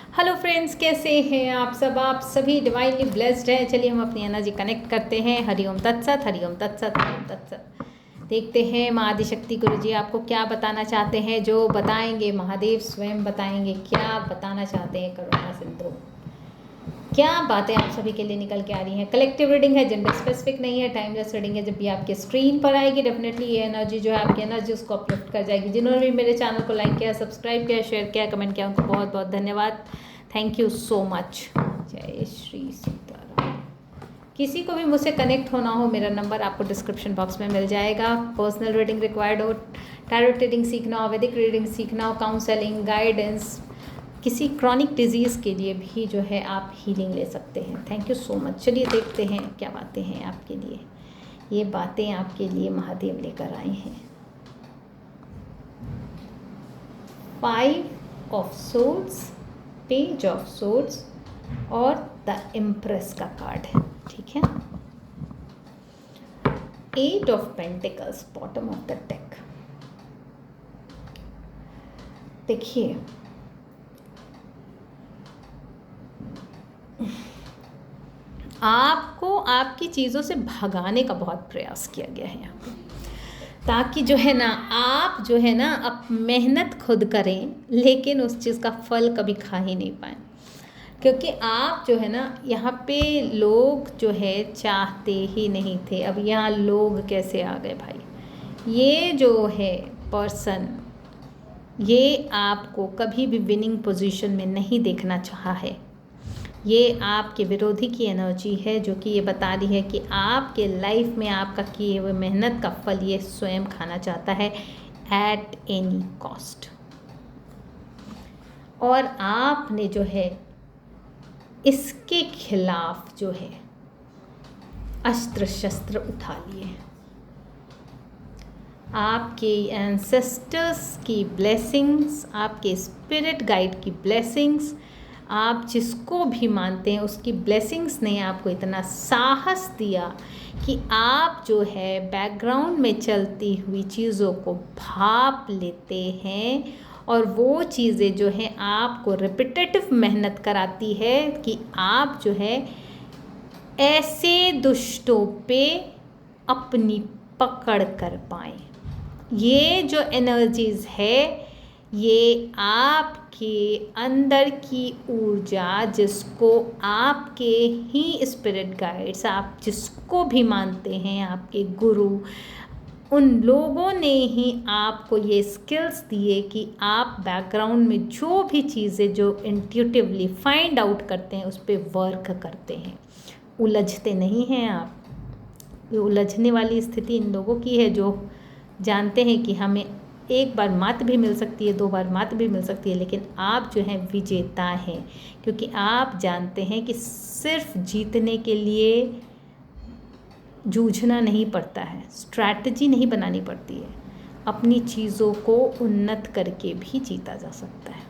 Hello friends, कैसे हैं आप सब? आप सभी डिवाइनली ब्लेस्ड हैं। चलिए हम अपनी एनर्जी कनेक्ट करते हैं। हरिओम तत्सत, हरिओम तत्सत, हरिओम तत्सत। देखते हैं माँ आदिशक्ति गुरु जी आपको क्या बताना चाहते हैं। जो बताएंगे महादेव स्वयं बताएंगे। क्या बताना चाहते हैं करुणा सिंधु? क्या बातें आप सभी के लिए निकल के आ रही हैं? कलेक्टिव रीडिंग है, जेंडर स्पेसिफिक नहीं है, टाइमलेस रीडिंग है। जब भी आपके स्क्रीन पर आएगी डेफिनेटली ये एनर्जी जो है आपकी एनर्जी उसको अपलिफ्ट कर जाएगी। जिन्होंने भी मेरे चैनल को लाइक किया, सब्सक्राइब किया, शेयर किया, कमेंट किया, उनको बहुत बहुत धन्यवाद। Thank you so much. जय श्री सीताराम। किसी को भी मुझसे कनेक्ट होना हो, मेरा नंबर आपको डिस्क्रिप्शन बॉक्स में मिल जाएगा। पर्सनल रीडिंग रिक्वायर्ड हो, टैरो रीडिंग सीखना हो, वैदिक रीडिंग सीखना हो, काउंसलिंग, गाइडेंस, किसी क्रॉनिक डिजीज़ के लिए भी जो है आप हीलिंग ले सकते हैं। Thank you so much. चलिए देखते हैं क्या बातें हैं आपके लिए। ये बातें आपके लिए महादेव लेकर आए हैं। 5 of swords, page of swords और द एम्प्रेस का कार्ड है, ठीक है। 8 of pentacles, bottom of the deck. देखिए, आपको आपकी चीज़ों से भगाने का बहुत प्रयास किया गया है यहाँ पे, ताकि जो है ना आप जो है ना अब मेहनत खुद करें, लेकिन उस चीज़ का फल कभी खा ही नहीं पाएँ। क्योंकि आप जो है ना यहाँ पे लोग जो है चाहते ही नहीं थे। अब यहाँ लोग कैसे आ गए भाई? ये जो है पर्सन, ये आपको कभी भी विनिंग पोजीशन में नहीं देखना चाहा है। ये आपके विरोधी की एनर्जी है, जो कि ये बता रही है कि आपके लाइफ में आपका किए हुए मेहनत का फल ये स्वयं खाना चाहता है एट एनी कॉस्ट। और आपने जो है इसके खिलाफ जो है अस्त्र शस्त्र उठा लिए। आपके एंसेस्टर्स की ब्लेसिंग्स, आपके स्पिरिट गाइड की ब्लेसिंग्स, आप जिसको भी मानते हैं उसकी ब्लेसिंग्स ने आपको इतना साहस दिया कि आप जो है बैकग्राउंड में चलती हुई चीज़ों को भाप लेते हैं। और वो चीज़ें जो हैं आपको रिपीटेटिव मेहनत कराती है कि आप जो है ऐसे दुष्टों पे अपनी पकड़ कर पाएँ। ये जो एनर्जीज़ है, ये आपके अंदर की ऊर्जा, जिसको आपके ही स्पिरिट गाइड्स, आप जिसको भी मानते हैं, आपके गुरु, उन लोगों ने ही आपको ये स्किल्स दिए कि आप बैकग्राउंड में जो भी चीज़ें जो इंट्यूटिवली फाइंड आउट करते हैं उस पर वर्क करते हैं। उलझते नहीं हैं आप। ये उलझने वाली स्थिति इन लोगों की है जो जानते हैं कि हमें एक बार मात भी मिल सकती है, 2 बार मात भी मिल सकती है, लेकिन आप जो हैं विजेता हैं। क्योंकि आप जानते हैं कि सिर्फ जीतने के लिए जूझना नहीं पड़ता है, स्ट्रैटेजी नहीं बनानी पड़ती है। अपनी चीज़ों को उन्नत करके भी जीता जा सकता है,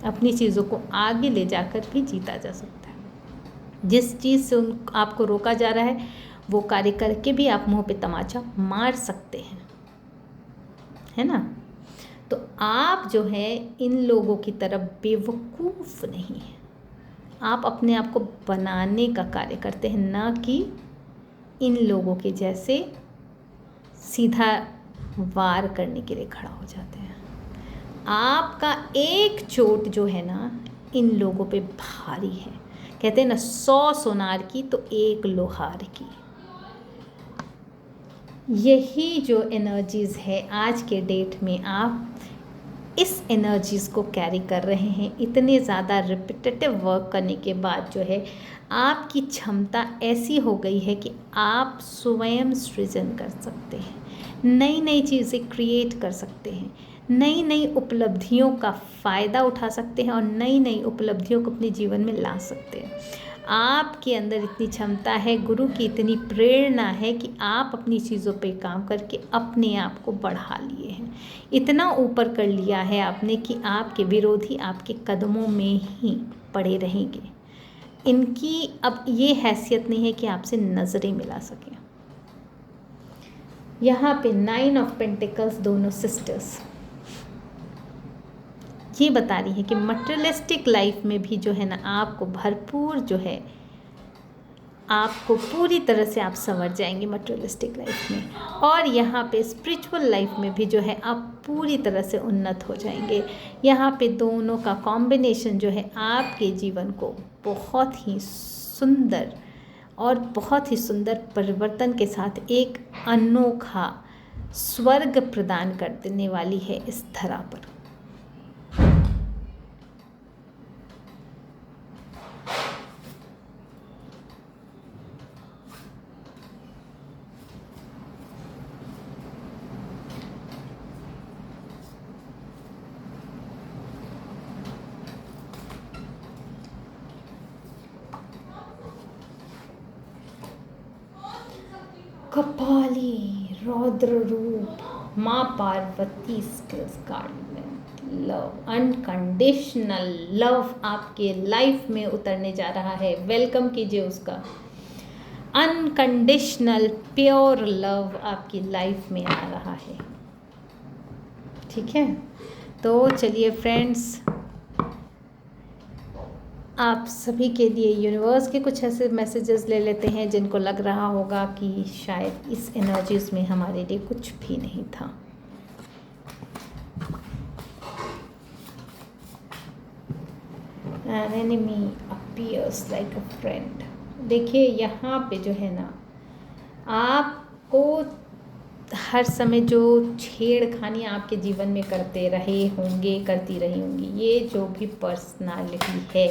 अपनी चीज़ों को आगे ले जाकर भी जीता जा सकता है। जिस चीज़ से आपको रोका जा रहा है वो कार्य करके भी आप मुंह पे तमाचा मार सकते हैं, है ना। तो आप जो है इन लोगों की तरफ बेवकूफ़ नहीं है। आप अपने आप को बनाने का कार्य करते हैं, ना कि इन लोगों के जैसे सीधा वार करने के लिए खड़ा हो जाते हैं। आपका एक चोट जो है ना इन लोगों पे भारी है। कहते हैं ना 100 सोनार की तो 1 लोहार की। यही जो एनर्जीज़ है आज के डेट में, आप इस एनर्जीज़ को कैरी कर रहे हैं। इतने ज़्यादा रिपीटेटिव वर्क करने के बाद जो है आपकी क्षमता ऐसी हो गई है कि आप स्वयं सृजन कर सकते हैं, नई नई चीज़ें क्रिएट कर सकते हैं, नई नई उपलब्धियों का फ़ायदा उठा सकते हैं और नई नई उपलब्धियों को अपने जीवन में ला सकते हैं। आपके अंदर इतनी क्षमता है, गुरु की इतनी प्रेरणा है कि आप अपनी चीज़ों पे काम करके अपने आप को बढ़ा लिए हैं। इतना ऊपर कर लिया है आपने कि आपके विरोधी आपके कदमों में ही पड़े रहेंगे। इनकी अब ये हैसियत नहीं है कि आपसे नज़रें मिला सकें। यहाँ पे 9 ऑफ पेंटिकल्स, दोनों सिस्टर्स, ये बता रही है कि मटेरियलिस्टिक लाइफ में भी जो है ना आपको भरपूर जो है, आपको पूरी तरह से आप संवर जाएंगे मटेरियलिस्टिक लाइफ में। और यहाँ पे स्पिरिचुअल लाइफ में भी जो है आप पूरी तरह से उन्नत हो जाएंगे। यहाँ पे दोनों का कॉम्बिनेशन जो है आपके जीवन को बहुत ही सुंदर और बहुत ही सुंदर परिवर्तन के साथ एक अनोखा स्वर्ग प्रदान कर देने वाली है इस धरा पर। कपाली रौद्र रूप माँ Parvati skills garden love, unconditional love आपके लाइफ में उतरने जा रहा है। वेलकम कीजिए उसका। अनकंडीशनल प्योर लव आपकी लाइफ में आ रहा है। ठीक है, तो चलिए फ्रेंड्स, आप सभी के लिए यूनिवर्स के कुछ ऐसे मैसेजेस ले लेते हैं जिनको लग रहा होगा कि शायद इस एनर्जीज में हमारे लिए कुछ भी नहीं था। An enemy appears like a friend। देखिए यहाँ पे जो है ना, आपको हर समय जो छेड़खानी आपके जीवन में करते रहे होंगे, करती रही होंगी, ये जो भी पर्सनालिटी है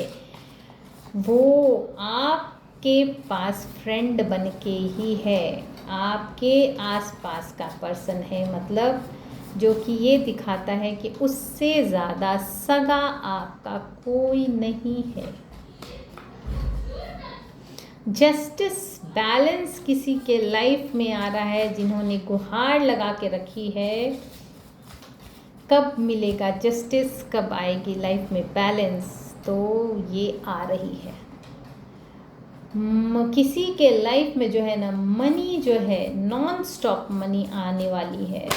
वो आपके पास फ्रेंड बन के ही है, आपके आसपास का पर्सन है। मतलब जो कि ये दिखाता है कि उससे ज़्यादा सगा आपका कोई नहीं है। जस्टिस बैलेंस किसी के लाइफ में आ रहा है जिन्होंने गुहार लगा के रखी है। कब मिलेगा जस्टिस, कब आएगी लाइफ में बैलेंस, तो ये आ रही है। किसी के लाइफ में जो है ना मनी जो है नॉन स्टॉप मनी आने वाली है।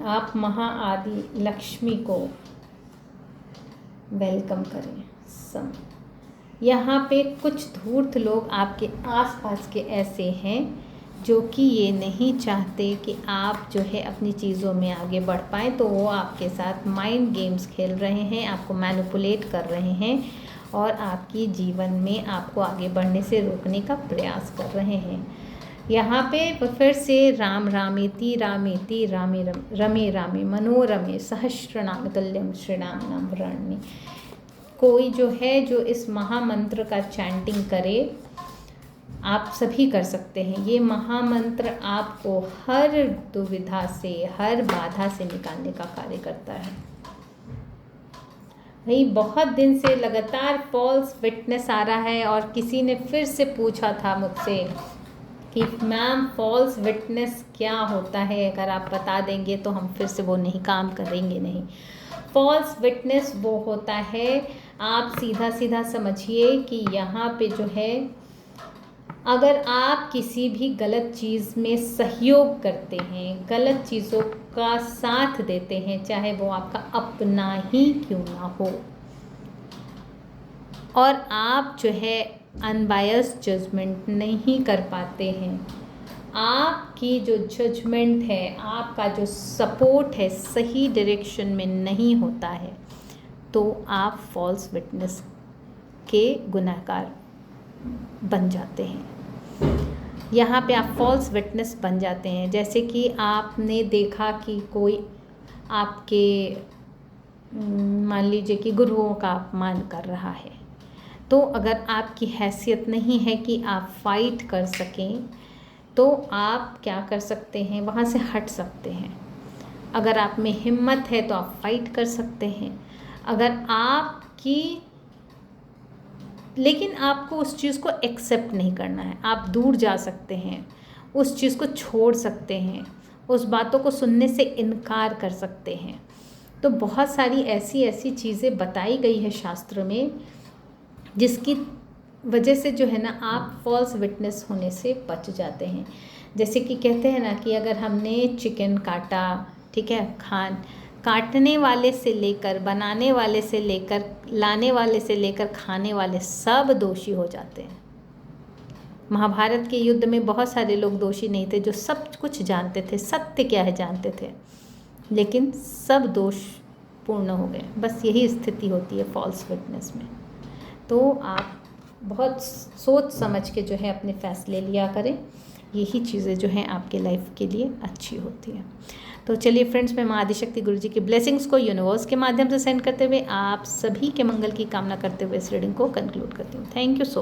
आप महाआदि लक्ष्मी को वेलकम करें। यहाँ पे कुछ धूर्त लोग आपके आसपास के ऐसे हैं जो कि ये नहीं चाहते कि आप जो है अपनी चीज़ों में आगे बढ़ पाएँ, तो वो आपके साथ माइंड गेम्स खेल रहे हैं, आपको मैनिपुलेट कर रहे हैं और आपकी जीवन में आपको आगे बढ़ने से रोकने का प्रयास कर रहे हैं। यहाँ पे फिर से राम रामेति रामेति रामे रमे रामे मनोरमे सहस्रनाम तुल्यम श्रीराम नाम वरण्य। कोई जो है जो इस महामंत्र का चैंटिंग करे, आप सभी कर सकते हैं। ये महामंत्र आपको हर दुविधा से, हर बाधा से निकालने का कार्य करता है। भाई बहुत दिन से लगातार फॉल्स विटनेस आ रहा है और किसी ने फिर से पूछा था मुझसे कि मैम फॉल्स विटनेस क्या होता है, अगर आप बता देंगे तो हम फिर से वो नहीं काम करेंगे। नहीं, फॉल्स विटनेस वो होता है, आप सीधा सीधा समझिए कि यहाँ पे जो है अगर आप किसी भी गलत चीज़ में सहयोग करते हैं, गलत चीज़ों का साथ देते हैं, चाहे वो आपका अपना ही क्यों ना हो, और आप जो है अनबायस्ड जजमेंट नहीं कर पाते हैं, आपकी जो जजमेंट है, आपका जो सपोर्ट है सही डायरेक्शन में नहीं होता है, तो आप फॉल्स विटनेस के गुनहगार बन जाते हैं। यहाँ पे आप फॉल्स विटनेस बन जाते हैं। जैसे कि आपने देखा कि कोई आपके मान लीजिए कि गुरुओं का अपमान कर रहा है, तो अगर आपकी हैसियत नहीं है कि आप फाइट कर सकें, तो आप क्या कर सकते हैं, वहाँ से हट सकते हैं। अगर आप में हिम्मत है तो आप फाइट कर सकते हैं। अगर आपकी, लेकिन आपको उस चीज़ को एक्सेप्ट नहीं करना है, आप दूर जा सकते हैं, उस चीज़ को छोड़ सकते हैं, उस बातों को सुनने से इनकार कर सकते हैं। तो बहुत सारी ऐसी ऐसी चीज़ें बताई गई है शास्त्र में जिसकी वजह से जो है ना आप फॉल्स विटनेस होने से बच जाते हैं। जैसे कि कहते हैं ना कि अगर हमने चिकन काटा, ठीक है, काटने वाले से लेकर, बनाने वाले से लेकर, लाने वाले से लेकर, खाने वाले सब दोषी हो जाते हैं। महाभारत के युद्ध में बहुत सारे लोग दोषी नहीं थे, जो सब कुछ जानते थे, सत्य क्या है जानते थे, लेकिन सब दोष पूर्ण हो गए। बस यही स्थिति होती है फॉल्स विटनेस में। तो आप बहुत सोच समझ के जो है अपने फैसले लिया करें, यही चीज़ें जो हैं आपके लाइफ के लिए अच्छी होती हैं। तो चलिए फ्रेंड्स, मैं माँ आदिशक्ति गुरुजी की ब्लेसिंग्स को यूनिवर्स के माध्यम से सेंड करते हुए आप सभी के मंगल की कामना करते हुए इस रीडिंग को कंक्लूड करती हूँ। Thank you so much.